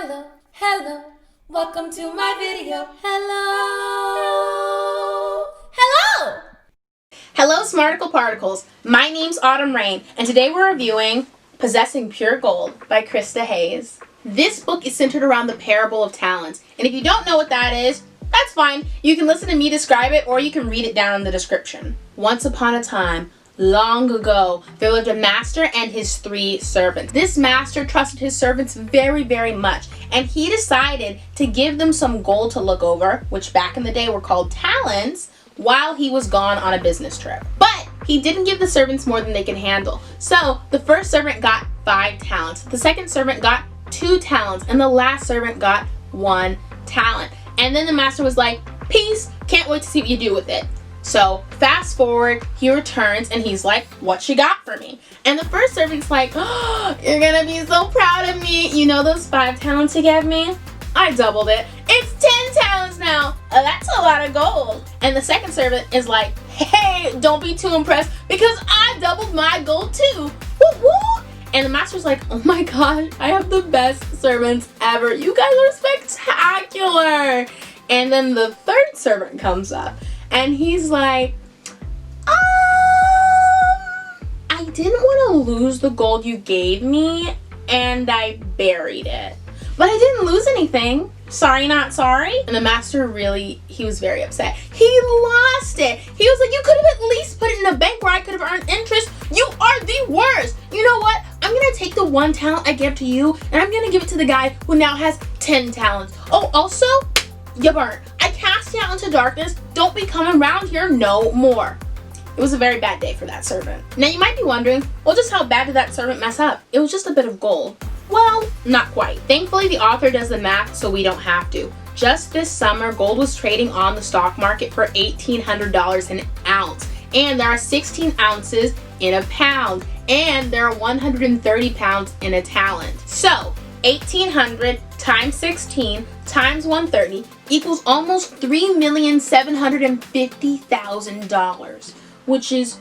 Hello, hello, welcome to my video. Hello, hello. Hello, Smarticle Particles. My name's Autumn Rain, and today we're reviewing Possessing Pure Gold by Krista Hayes. This book is centered around the parable of talents, and if you don't know what that is, that's fine. You can listen to me describe it, or you can read it down in the description. Once upon a time, long ago, there lived a master and his 3 servants. This master trusted his servants very, very much, and he decided to give them some gold to look over, which back in the day were called talents, while he was gone on a business trip. But he didn't give the servants more than they could handle. So the first servant got 5 talents, the second servant got 2 talents, and the last servant got 1 talent. And then the master was like, peace, can't wait to see what you do with it. So fast forward, he returns and he's like, what you got for me? And the first servant's like, oh, you're gonna be so proud of me. You know those 5 talents you gave me? I doubled it. It's 10 talents now. That's a lot of gold. And the second servant is like, hey, don't be too impressed because I doubled my gold too. Woo woo. And the master's like, oh my gosh, I have the best servants ever. You guys are spectacular. And then the third servant comes up and he's like, I didn't want to lose the gold you gave me and I buried it. But I didn't lose anything. Sorry, not sorry. And the master he was very upset. He lost it. He was like, you could have at least put it in a bank where I could have earned interest. You are the worst. You know what? I'm going to take the 1 talent I gave to you and I'm going to give it to the guy who now has 10 talents. Oh, also, you burnt. I cast you out into darkness. Don't be coming around here no more. It was a very bad day for that servant. Now you might be wondering, well, just how bad did that servant mess up? It was just a bit of gold. Well, not quite. Thankfully, the author does the math so we don't have to. Just this summer, gold was trading on the stock market for $1,800 an ounce. And there are 16 ounces in a pound. And there are 130 pounds in a talent. So, 1,800 times 16 times 130 equals almost $3,750,000, which is,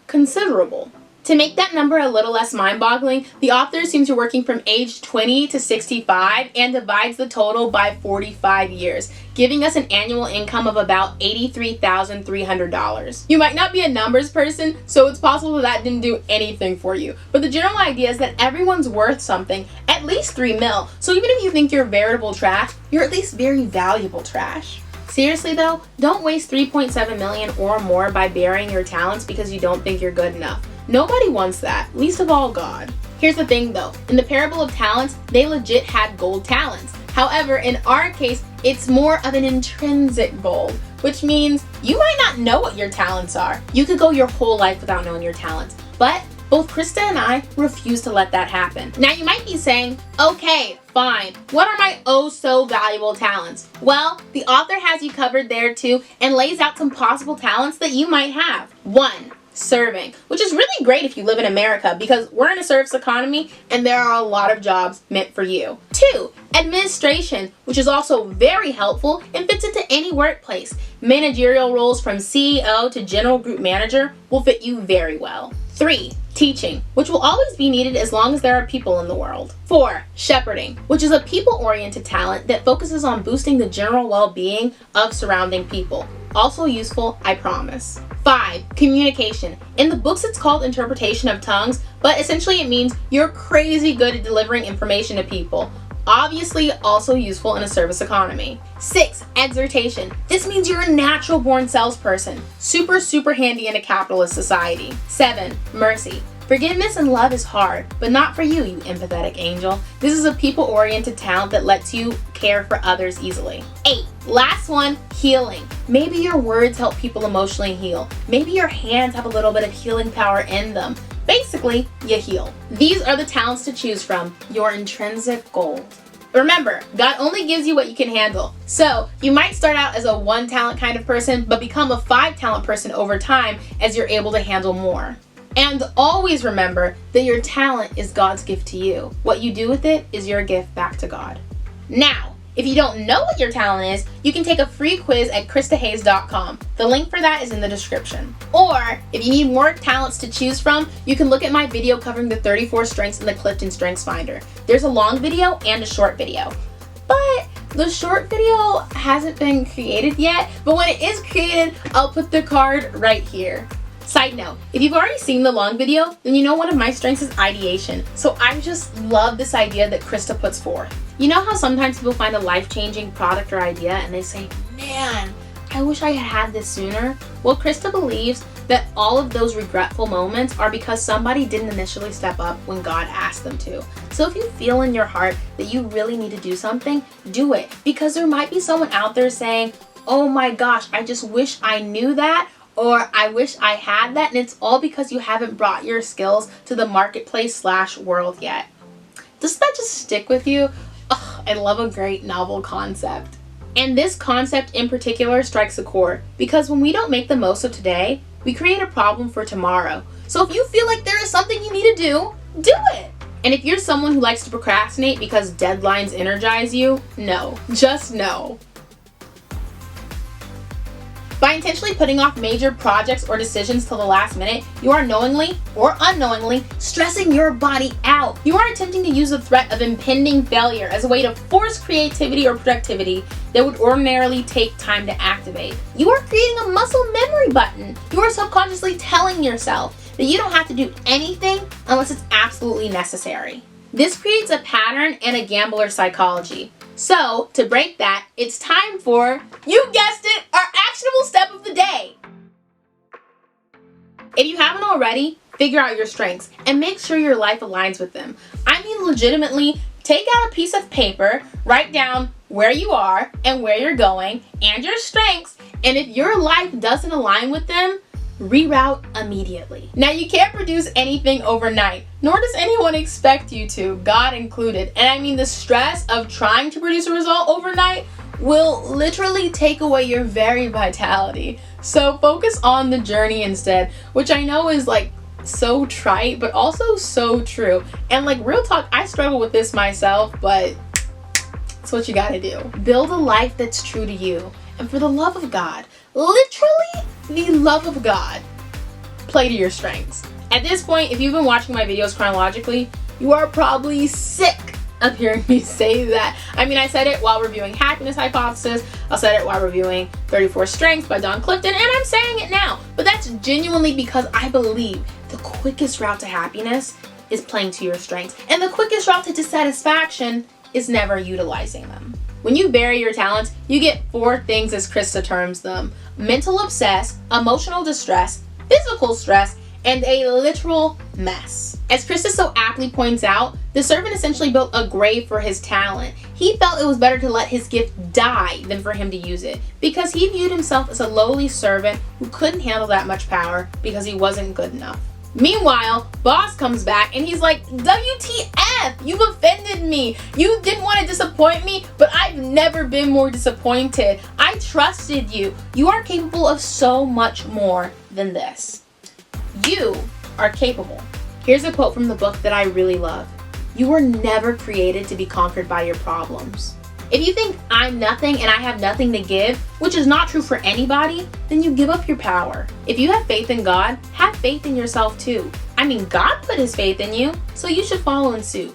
considerable. To make that number a little less mind-boggling, the author seems to be working from age 20 to 65 and divides the total by 45 years, giving us an annual income of about $83,300. You might not be a numbers person, so it's possible that didn't do anything for you. But the general idea is that everyone's worth something, at least $3 million. So even if you think you're veritable trash, you're at least very valuable trash. Seriously though, don't waste $3.7 million or more by burying your talents because you don't think you're good enough. Nobody wants that, least of all God. Here's the thing though, in the parable of talents, they legit had gold talents. However, in our case, it's more of an intrinsic gold, which means you might not know what your talents are. You could go your whole life without knowing your talents, but both Krista and I refuse to let that happen. Now you might be saying, okay, fine, what are my oh so valuable talents? Well, the author has you covered there too and lays out some possible talents that you might have. 1. Serving, which is really great if you live in America because we're in a service economy and there are a lot of jobs meant for you. 2. Administration, which is also very helpful and fits into any workplace. Managerial roles from CEO to general group manager will fit you very well. 3. Teaching, which will always be needed as long as there are people in the world. 4. Shepherding, which is a people-oriented talent that focuses on boosting the general well-being of surrounding people. Also useful, I promise. 5. Communication. In the books it's called interpretation of tongues, but essentially it means you're crazy good at delivering information to people. Obviously also useful in a service economy. 6. Exhortation. This means you're a natural born salesperson. Super handy in a capitalist society. 7. Mercy. Forgiveness and love is hard, but not for you, you empathetic angel. This is a people-oriented talent that lets you care for others easily. 8. Last one, healing. Maybe your words help people emotionally heal. Maybe your hands have a little bit of healing power in them. Basically, you heal. These are the talents to choose from, your intrinsic gold. Remember, God only gives you what you can handle. So, you might start out as a 1 talent kind of person, but become a 5 talent person over time as you're able to handle more. And always remember that your talent is God's gift to you. What you do with it is your gift back to God. Now, If you don't know what your talent is, you can take a free quiz at KristaHayes.com. The link for that is in the description. Or, if you need more talents to choose from, you can look at my video covering the 34 strengths in the Clifton Strengths Finder. There's a long video and a short video. But the short video hasn't been created yet, but when it is created, I'll put the card right here. Side note, if you've already seen the long video, then you know one of my strengths is ideation. So I just love this idea that Krista puts forth. You know how sometimes people find a life-changing product or idea and they say, man, I wish I had had this sooner? Well, Krista believes that all of those regretful moments are because somebody didn't initially step up when God asked them to. So if you feel in your heart that you really need to do something, do it. Because there might be someone out there saying, oh my gosh, I just wish I knew that, or I wish I had that, and it's all because you haven't brought your skills to the marketplace/world yet. Doesn't that just stick with you? Oh, I love a great novel concept. And this concept in particular strikes a chord, because when we don't make the most of today, we create a problem for tomorrow. So if you feel like there is something you need to do it. And if you're someone who likes to procrastinate because deadlines energize you, no, just no. By intentionally putting off major projects or decisions till the last minute, you are knowingly or unknowingly stressing your body out. You are attempting to use the threat of impending failure as a way to force creativity or productivity that would ordinarily take time to activate. You are creating a muscle memory button. You are subconsciously telling yourself that you don't have to do anything unless it's absolutely necessary. This creates a pattern and a gambler psychology. So, to break that, it's time for, you guessed it, our actionable step of the day. If you haven't already, figure out your strengths and make sure your life aligns with them. I mean, legitimately, take out a piece of paper, write down where you are and where you're going and your strengths, and if your life doesn't align with them, reroute immediately. Now, you can't produce anything overnight, nor does anyone expect you to, God included. And I mean, the stress of trying to produce a result overnight will literally take away your very vitality. So focus on the journey instead, which I know is like so trite, but also so true. And like, real talk, I struggle with this myself, but it's what you gotta do. Build a life that's true to you. And for the love of God, literally the love of God, play to your strengths. At this point, if you've been watching my videos chronologically, you are probably sick of hearing me say that. I mean, I said it while reviewing Happiness Hypothesis, I said it while reviewing 34 Strengths by Don Clifton, and I'm saying it now. But that's genuinely because I believe the quickest route to happiness is playing to your strengths, and the quickest route to dissatisfaction is never utilizing them. When you bury your talents, you get 4 things, as Krista terms them: mental obsess, emotional distress, physical stress, and a literal mess. As Krista so aptly points out, the servant essentially built a grave for his talent. He felt it was better to let his gift die than for him to use it, because he viewed himself as a lowly servant who couldn't handle that much power because he wasn't good enough. Meanwhile, boss comes back and he's like, WTF, you've offended me. You didn't want to disappoint me, but I've never been more disappointed. I trusted you. You are capable of so much more than this. You are capable. Here's a quote from the book that I really love. You were never created to be conquered by your problems. If you think I'm nothing and I have nothing to give, which is not true for anybody, then you give up your power. If you have faith in God, have faith in yourself too. I mean, God put his faith in you, so you should follow in suit.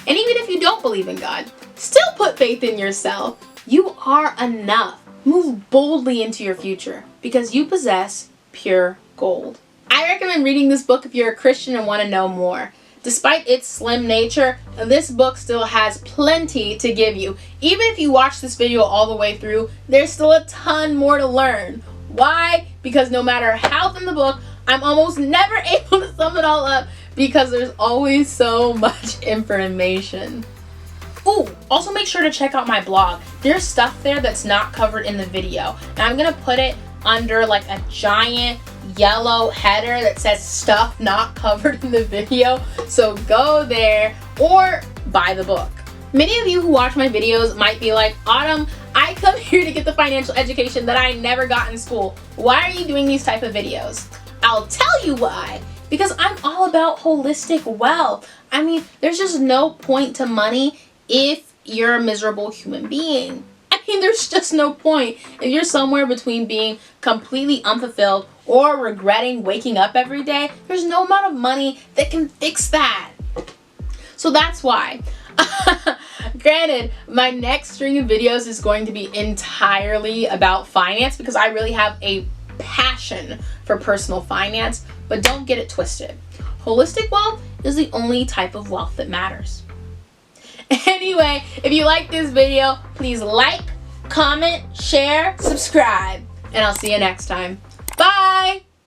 And even if you don't believe in God, still put faith in yourself. You are enough. Move boldly into your future because you possess pure gold. I recommend reading this book if you're a Christian and want to know more. Despite its slim nature, this book still has plenty to give you. Even if you watch this video all the way through, there's still a ton more to learn. Why? Because no matter how thin the book, I'm almost never able to sum it all up because there's always so much information. Ooh, also make sure to check out my blog. There's stuff there that's not covered in the video. And I'm gonna put it under like a giant yellow header that says stuff not covered in the video. So go there or buy the book. Many of you who watch my videos might be like, Autumn, I come here to get the financial education that I never got in school. Why are you doing these type of videos? I'll tell you why. Because I'm all about holistic wealth. I mean, there's just no point to money if you're a miserable human being. I mean, there's just no point. If you're somewhere between being completely unfulfilled or regretting waking up every day, there's no amount of money that can fix that. So that's why. Granted, my next string of videos is going to be entirely about finance because I really have a passion for personal finance, but don't get it twisted. Holistic wealth is the only type of wealth that matters. Anyway, if you like this video, please like, comment, share, subscribe, and I'll see you next time. Bye!